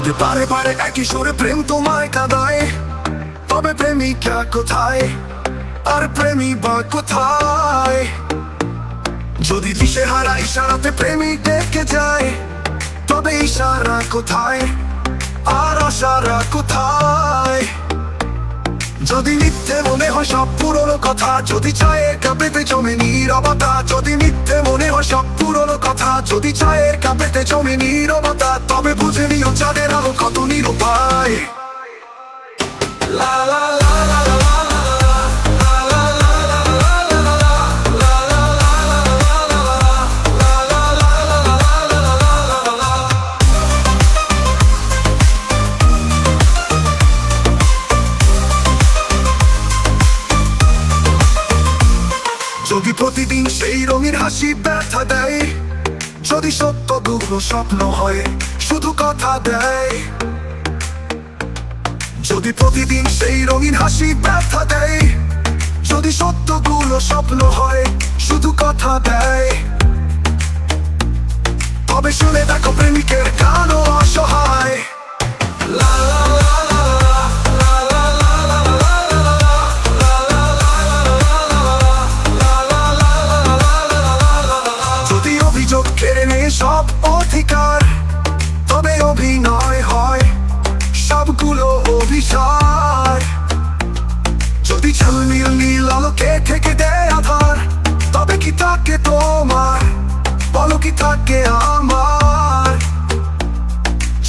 যদি বারে বারে একই সুরে প্রেম তোমায় কাঁদায়, তবে প্রেমিকা কোথায় আর প্রেমী বা কোথায়? যদি দিশেহারা ইশারাতে প্রেমিক ডেকে যায়, তবে ইশারা কোথায় আর আশারা কোথায়? যদি মিথ্যে মনে হয় সব পুরনো কথা, যদি চায়ের কাপেতে জমে নীরবতা, যদি মিথ্যে মনে হয় সব পুরনো কথা, যদি চায়ের কাপেতে জমে নীরবতা, তবে বুঝে নিও চাঁদের আলো কত নিরুপায়। লা লা লা লা লা লা লা লা লা লা। যদি প্রতিদিন সেই রঙের হাসি ব্যথা দেয়, যদি সত্যগুলো স্বপ্ন হয় শুধু কথা দেয়, যদি প্রতিদিন সেই রঙিন হাসি ব্যথা দেয়, যদি সত্যগুলো স্বপ্ন হয় শুধু কথা দেয়, তবে শুনে দেখো প্রেমিকের গানও অসহায়। লা লা লা লা লা লা লা লা লা লা লা লা। যদি অভিযোগ কেড়ে নেয় সব অধিকার, তবে অভিনয় হয় সবগুলো অভিসার। যদি ঝলমিল নীল আলোকে থেকে দেয় আধার, তবে কি থাকে তোমার, বলো কি থাকে আমার?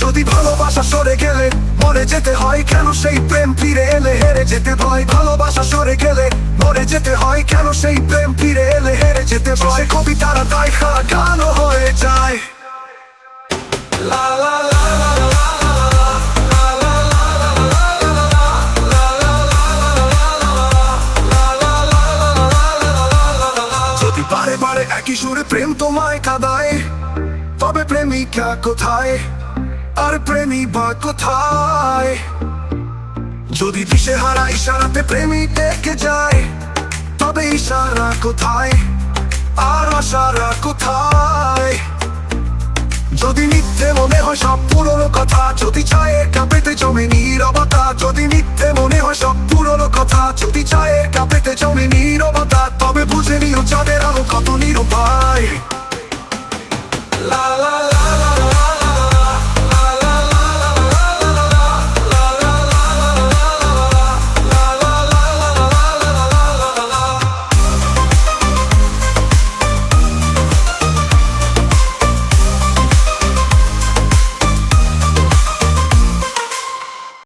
যদি ভালোবাসা সরে গেলে মরে যেতে হয়, কেন সেই প্রেম ফিরে এলে হেরে যেতে ভয়? ভালোবাসা সরে গেলে মরে যেতে হয়, কেন সেই প্রেম ফিরে এলে হেরে যেতে ভয়? কবিতারা দেখা গানও হয়ে যায়। লা লা লা লা লা বারে বারে একই সুরে প্রেম তোমায় কাঁদায়, তবে প্রেমিকা কোথায় আর প্রেমী বা কোথায়? যদি দিশেহারা ইশারাতে প্রেমিক ডেকে যায়, তবে ইশারা কোথায় আর আশারা কোথায়? যদি মিথ্যে মনে হয় সব পুরনো কথা, যদি চায়ের কাপেতে জমে নীরবতা, যদি মিথ্যে মনে হয় সব পুরনো কথা, যদি চায়ের কাপেতে জমে নীরবতা,